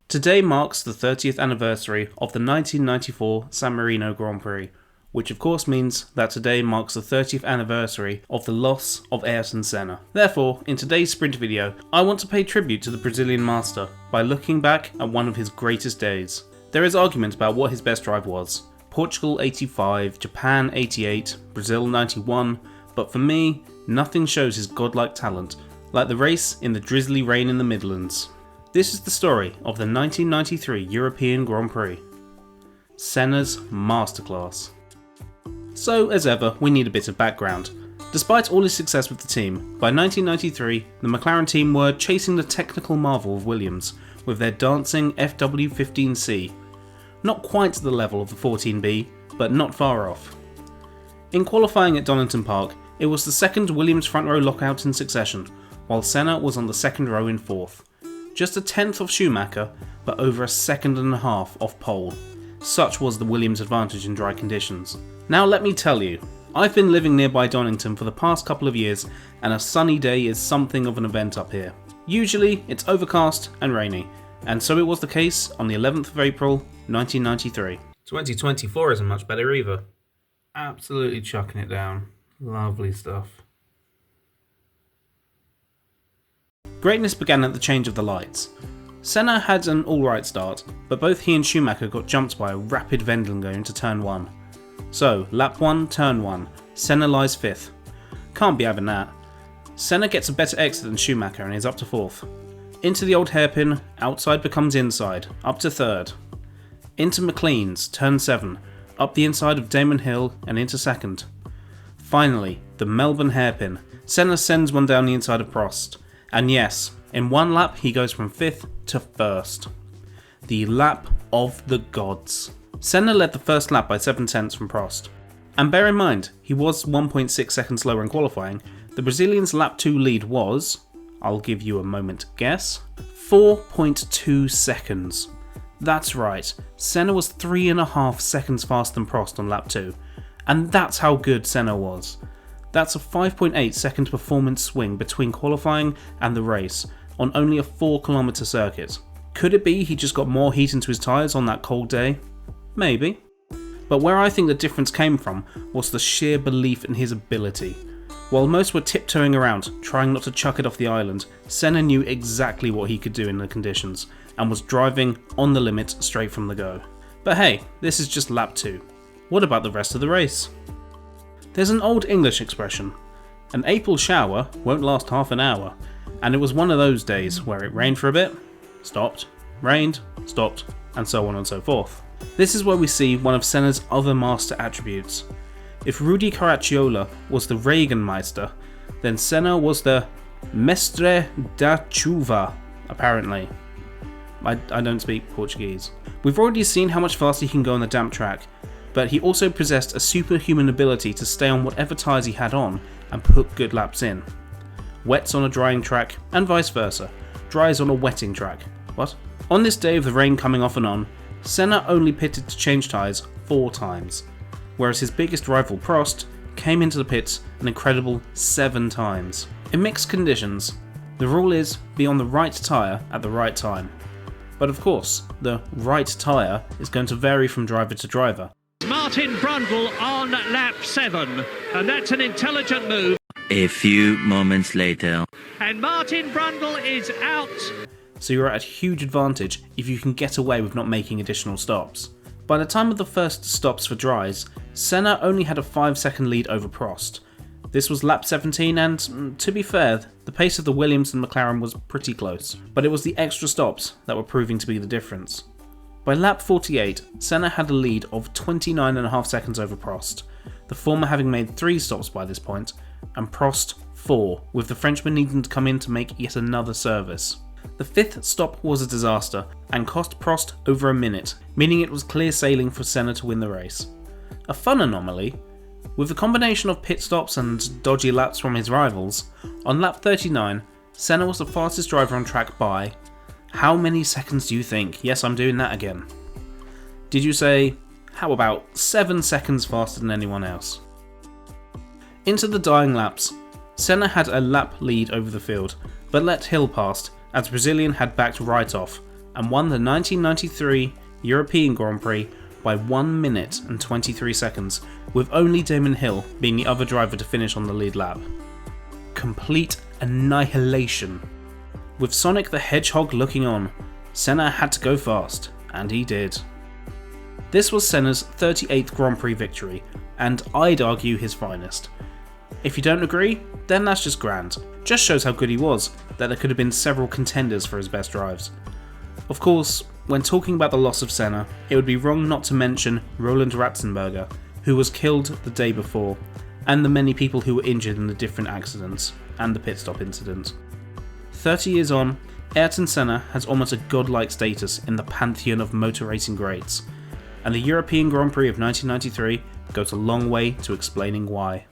Today marks the 30th anniversary of the 1994 San Marino Grand Prix, which of course means that today marks the 30th anniversary of the loss of Ayrton Senna. Therefore, in today's sprint video, I want to pay tribute to the Brazilian master by looking back at one of his greatest days. There is argument about what his best drive was. Portugal 85, Japan 88, Brazil 91, but for me, nothing shows his godlike talent like the race in the drizzly rain in the Midlands. This is the story of the 1993 European Grand Prix. Senna's Masterclass. So, as ever, we need a bit of background. Despite all his success with the team, by 1993, the McLaren team were chasing the technical marvel of Williams with their dancing FW15C. Not quite to the level of the 14B, but not far off. In qualifying at Donington Park, it was the second Williams front row lockout in succession, while Senna was on the second row in fourth. Just a tenth of Schumacher, but over a second and a half off pole. Such was the Williams advantage in dry conditions. Now let me tell you, I've been living nearby Donington for the past couple of years, and a sunny day is something of an event up here. Usually it's overcast and rainy, and so it was the case on the 11th of April 1993. 2024 isn't much better either. Absolutely chucking it down. Lovely stuff. Greatness began at the change of the lights. Senna had an alright start, but both he and Schumacher got jumped by a rapid Wendlinger into turn 1. So, lap 1, turn 1, Senna lies 5th. Can't be having that. Senna gets a better exit than Schumacher and is up to 4th. Into the old hairpin, outside becomes inside, up to 3rd. Into McLean's, turn 7, up the inside of Damon Hill and into 2nd. Finally, the Melbourne hairpin, Senna sends one down the inside of Prost. And yes, in one lap he goes from 5th to 1st. The lap of the gods. Senna led the first lap by 7 tenths from Prost. And bear in mind, he was 1.6 seconds slower in qualifying. The Brazilian's lap 2 lead was, I'll give you a moment to guess, 4.2 seconds. That's right, Senna was 3.5 seconds faster than Prost on lap 2. And that's how good Senna was. That's a 5.8 second performance swing between qualifying and the race on only a 4km circuit. Could it be he just got more heat into his tyres on that cold day? Maybe. But where I think the difference came from was the sheer belief in his ability. While most were tiptoeing around, trying not to chuck it off the island, Senna knew exactly what he could do in the conditions and was driving on the limit straight from the go. But hey, this is just lap 2. What about the rest of the race? There's an old English expression, an April shower won't last half an hour, and it was one of those days where it rained for a bit, stopped, rained, stopped, and so on and so forth. This is where we see one of Senna's other master attributes. If Rudi Caracciola was the Regenmeister, then Senna was the Mestre da Chuva, apparently. I don't speak Portuguese. We've already seen how much faster he can go on the damp track, but he also possessed a superhuman ability to stay on whatever tyres he had on and put good laps in. Wets on a drying track, and vice versa. Dries on a wetting track. What? On this day of the rain coming off and on, Senna only pitted to change tyres 4 times, whereas his biggest rival Prost came into the pits an incredible 7 times. In mixed conditions, the rule is be on the right tyre at the right time. But of course, the right tyre is going to vary from driver to driver. Martin Brundle on lap 7, and that's an intelligent move. A few moments later. And Martin Brundle is out. So you're at a huge advantage if you can get away with not making additional stops. By the time of the first stops for dries, Senna only had a 5-second lead over Prost. This was lap 17 and, to be fair, the pace of the Williams and McLaren was pretty close, but it was the extra stops that were proving to be the difference. By lap 48, Senna had a lead of 29.5 seconds over Prost, the former having made 3 stops by this point, and Prost 4, with the Frenchman needing to come in to make yet another service. The 5th stop was a disaster and cost Prost over a minute, meaning it was clear sailing for Senna to win the race. A fun anomaly, with the combination of pit stops and dodgy laps from his rivals, on lap 39, Senna was the fastest driver on track by, how many seconds do you think? Yes, I'm doing that again. Did you say, how about 7 seconds faster than anyone else? Into the dying laps, Senna had a lap lead over the field, but let Hill past as Brazilian had backed right off and won the 1993 European Grand Prix by 1 minute and 23 seconds, with only Damon Hill being the other driver to finish on the lead lap. Complete annihilation. With Sonic the Hedgehog looking on, Senna had to go fast, and he did. This was Senna's 38th Grand Prix victory, and I'd argue his finest. If you don't agree, then that's just grand. Just shows how good he was, that there could have been several contenders for his best drives. Of course, when talking about the loss of Senna, it would be wrong not to mention Roland Ratzenberger, who was killed the day before, and the many people who were injured in the different accidents, and the pit stop incident. 30 years on, Ayrton Senna has almost a godlike status in the pantheon of motor racing greats, and the European Grand Prix of 1993 goes a long way to explaining why.